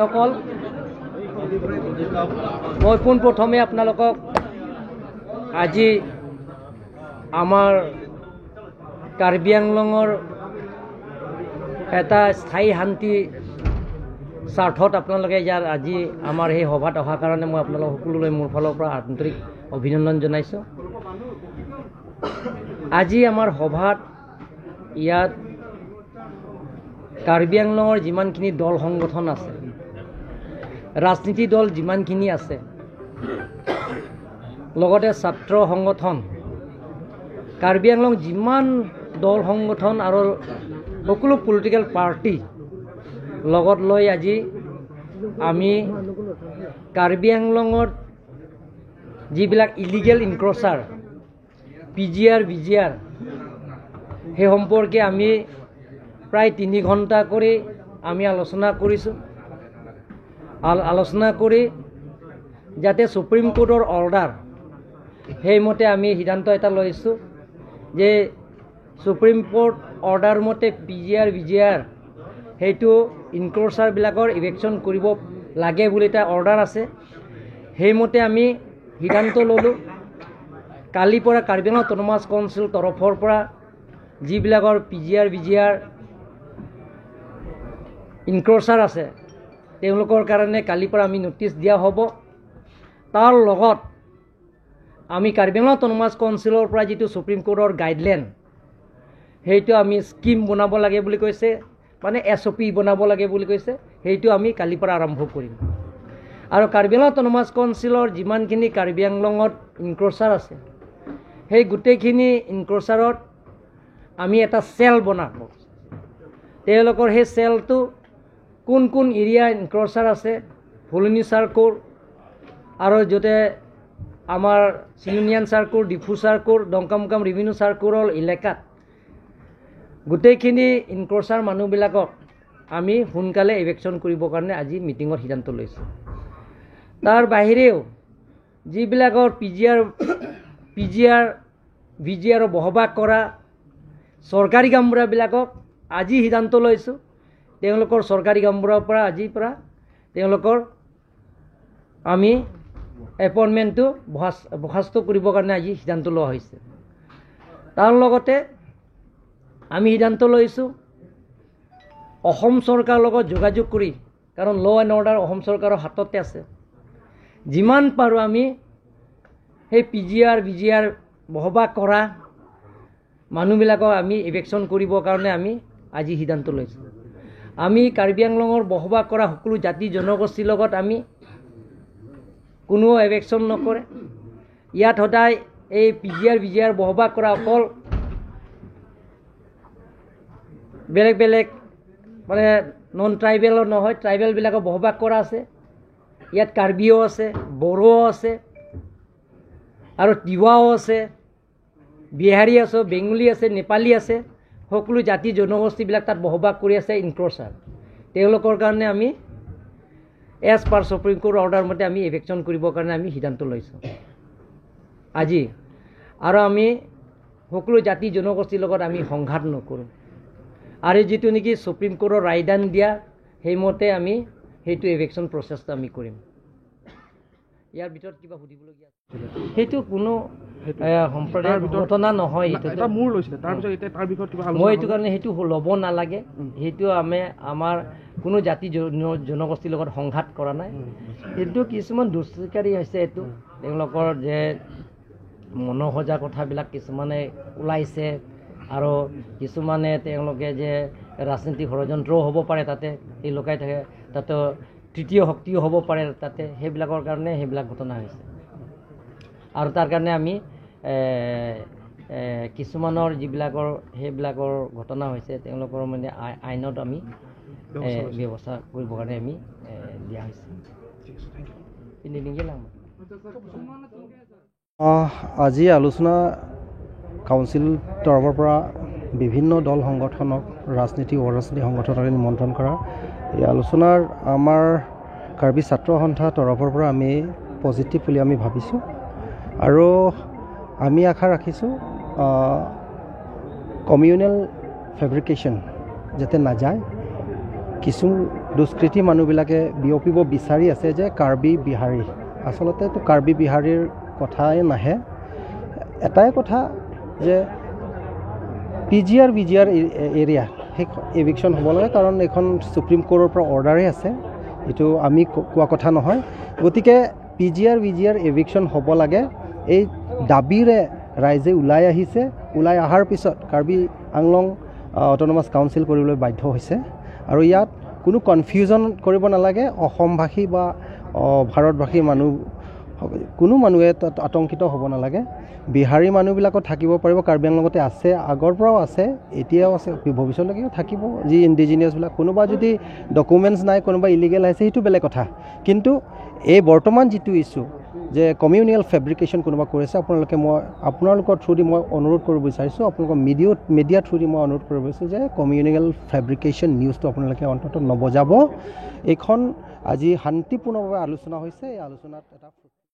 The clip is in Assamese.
সকল মই পোনপ্ৰথমে আপোনালোকক আজি আমাৰ কাৰ্বি আংলঙৰ এটা স্থায়ী শান্তি স্বাৰ্থত আপোনালোকে ইয়াৰ আজি আমাৰ এই সভাত অহাৰ কাৰণে মই আপোনালোক সকলোলৈ মোৰ ফালৰ পৰা আন্তৰিক অভিনন্দন জনাইছোঁ। আজি আমাৰ সভাত ইয়াত কাৰ্বি আংলঙৰ যিমানখিনি দল সংগঠন আছে, ৰাজনীতি দল যিমানখিনি আছে, লগতে ছাত্ৰ সংগঠন, কাৰ্বি আংলং যিমান দল সংগঠন আৰু সকলো পলিটিকেল পাৰ্টি লগত লৈ আজি আমি কাৰ্বি আংলঙত যিবিলাক ইলিগেল ইনক্ৰচাৰ PGR BGR সেই সম্পৰ্কে আমি প্ৰায় 3 ঘণ্টা কৰি আমি আলোচনা কৰিছোঁ। আলোচনা কৰি যাতে সুপ্ৰিম কোৰ্টৰ অৰ্ডাৰ সেইমতে আমি সিদ্ধান্ত এটা লৈছোঁ যে সুপ্ৰিম কোৰ্ট অৰ্ডাৰ মতে PGR BGR সেইটো ইনক্ৰচাৰবিলাকৰ ইভেকশ্যন কৰিব লাগে বুলি এটা অৰ্ডাৰ আছে। সেইমতে আমি সিদ্ধান্ত ল'লোঁ। কালিৰ পৰা কাৰ্বি আংলং অট'নমাছ কাউন্সিল তৰফৰ পৰা যিবিলাকৰ PGR BGR ইনক্ৰচাৰ আছে তেওঁলোকৰ কাৰণে কালিৰ পৰা আমি নটিচ দিয়া হ'ব। তাৰ লগত আমি কাৰ্বি আংলং অট'নমাছ কাউন্সিলৰ পৰা যিটো সুপ্ৰিম কোৰ্টৰ গাইডলাইন সেইটো আমি স্কিম বনাব লাগে বুলি কৈছে, মানে SOP বনাব লাগে বুলি কৈছে, সেইটো আমি কালিৰ পৰা আৰম্ভ কৰিম। আৰু কাৰ্বি আংলং অট'নমাছ কাউন্সিলৰ যিমানখিনি কাৰ্বি আংলঙত ইনক্ৰচাৰ আছে সেই গোটেইখিনি ইনক্ৰচাৰত আমি এটা চেল বনাব। তেওঁলোকৰ সেই চেলটো কোন কোন এৰিয়া ইনক্ৰচাৰ আছে, ফুলনি চাৰ্কুল আৰু য'তে আমাৰ চিলুনিয়ান চাৰ্কুল, ডিফু চাৰ্কুল, দংকামকাম ৰেভিনিউ চাৰ্কুলৰ এলেকাত গোটেইখিনি ইনক্ৰচাৰ মানুহবিলাকক আমি সোনকালে ইভেকশ্যন কৰিবৰ কাৰণে আজি মিটিঙত সিদ্ধান্ত লৈছোঁ। তাৰ বাহিৰেও যিবিলাকৰ PGR BGR বহবাস কৰা চৰকাৰী গামবুঢ়াবিলাকক আজি সিদ্ধান্ত লৈছোঁ তেওঁলোকৰ চৰকাৰী গামবুঢ়াৰ পৰা আজিৰ পৰা তেওঁলোকৰ আমি এপইণ্টমেণ্টটো বৰ্খাস্ত কৰিবৰ কাৰণে আজি সিদ্ধান্ত লোৱা হৈছে। তাৰ লগতে আমি সিদ্ধান্ত লৈছোঁ অসম চৰকাৰৰ লগত যোগাযোগ কৰি, কাৰণ ল' এণ্ড অৰ্ডাৰ অসম চৰকাৰৰ হাততে আছে, যিমান পাৰোঁ আমি সেই PGR BGR বহবাস কৰা মানুহবিলাকক আমি ইভেকশ্যন কৰিবৰ কাৰণে আমি আজি সিদ্ধান্ত লৈছোঁ। আমি কাৰ্বি আংলঙৰ বসবাস কৰা সকলো জাতি জনগোষ্ঠীৰ লগত আমি কোনো ইভেকশ্যন নকৰে। ইয়াত সদায় এই PGR BGR বসবাস কৰা অকল বেলেগ বেলেগ মানে নন ট্ৰাইবেলৰ নহয়, ট্ৰাইবেলবিলাকক বসবাস কৰা আছে। ইয়াত কাৰ্বিও আছে, বড়ো আছে আৰু তিৱাও আছে, বিহাৰী আছে, বেংগলী আছে, নেপালী আছে, সকলো জাতি জনগোষ্ঠীবিলাক তাত বসবাস কৰি আছে ইনক্ৰচাৰ। তেওঁলোকৰ কাৰণে আমি as per supreme court order মতে আমি ইভেকশ্যন কৰিবৰ কাৰণে আমি সিদ্ধান্ত লৈছোঁ আজি। আৰু আমি সকলো জাতি জনগোষ্ঠীৰ লগত আমি সংঘাত নকৰোঁ। আৰু যিটো নেকি সুপ্ৰিম কোৰ্টৰ ৰায়দান দিয়া সেইমতে আমি সেইটো ইভেকশ্যন প্ৰচেছটো আমি কৰিম। ইয়াৰ ভিতৰত কিবা সুধিবলগীয়া সেইটো কোনো সম্প্ৰদায়ৰ ঘটনা নহয়। মই এইটো কাৰণে সেইটো ল'ব নালাগে। সেইটো আমাৰ কোনো জাতি জনগোষ্ঠীৰ লগত সংঘাত কৰা নাই। কিন্তু কিছুমান দুষ্কৃতিকাৰী হৈছে, এইটো তেওঁলোকৰ যে মনোসজা কথাবিলাক কিছুমানে ওলাইছে আৰু কিছুমানে তেওঁলোকে যে ৰাজনীতিক ষড়যন্ত্ৰও হ'ব পাৰে, তাতে এই লুকাই থাকে, তাতে তৃতীয় শক্তিও হ'ব পাৰে তাতে, সেইবিলাকৰ কাৰণে সেইবিলাক ঘটনা হৈছে। আৰু তাৰ কাৰণে আমি কিছুমানৰ যিবিলাকৰ সেইবিলাকৰ ঘটনা হৈছে তেওঁলোকৰ মানে আইনত আমি ব্যৱস্থা কৰিবৰ কাৰণে আমি দিয়া হৈছে। আজি আলোচনা কাউন্সিল তৰফৰ পৰা বিভিন্ন দল সংগঠনক, ৰাজনীতি অৰাজনীতি সংগঠনক নিমন্ত্ৰণ কৰা এই আলোচনাৰ আমাৰ কাৰ্বি ছাত্ৰ সন্থা তৰফৰ পৰা আমি পজিটিভ বুলি আমি ভাবিছোঁ। আৰু আমি আশা ৰাখিছোঁ কমিউনেল ফেব্ৰিকেশ্যন যাতে নাযায়, কিছু দুষ্কৃতি মানুহবিলাকে বিয়পিব বিচাৰি আছে যে কাৰ্বি বিহাৰী আচলতে তো কাৰ্বি বিহাৰীৰ কথাই নাহে এটাই কথা যে PGR VGR এৰিয়া সেই এভিকশ্যন হ'ব লাগে কাৰণ এখন সুপ্ৰিম কোৰ্টৰ পৰা অৰ্ডাৰেই আছে এইটো আমি কোৱা কথা নহয় গতিকে PGR VGR এভিকশ্যন হ'ব লাগে এই দাবীৰে ৰাইজে ওলাই আহিছে ওলাই অহাৰ পিছত কাৰ্বি আংলং অট'নমাছ কাউন্সিল কৰিবলৈ বাধ্য হৈছে আৰু ইয়াত কোনো কনফিউজন কৰিব নালাগে অসমভাষী বা ভাৰতভাষী মানুহ কোনো মানুহে আতংকিত হ'ব নালাগে বিহাৰী মানুহবিলাকো থাকিব পাৰিব কাৰ্বি আংলঙতে আছে আগৰ পৰাও আছে এতিয়াও আছে ভৱিষ্যতলৈকেও থাকিব যি ইণ্ডিজিনিয়াছবিলাক কোনোবা যদি ডকুমেণ্টছ নাই কোনোবা ইলিগেল আহিছে সেইটো বেলেগ কথা কিন্তু এই বৰ্তমান যিটো ইছ্যু যে কমিউনিয়েল ফেব্ৰিকেশ্যন কোনোবা কৰিছে আপোনালোকৰ থ্ৰুদি মই অনুৰোধ কৰিব বিচাৰিছোঁ আপোনালোকৰ মিডিয়া থ্ৰুদি মই অনুৰোধ কৰিব বিচাৰিছোঁ যে কমিউনিয়েল ফেব্ৰিকেশ্যন নিউজটো আপোনালোকে অন্ততঃ নবজাব এইখন আজি শান্তিপূৰ্ণভাৱে আলোচনা হৈছে এই আলোচনাত এটা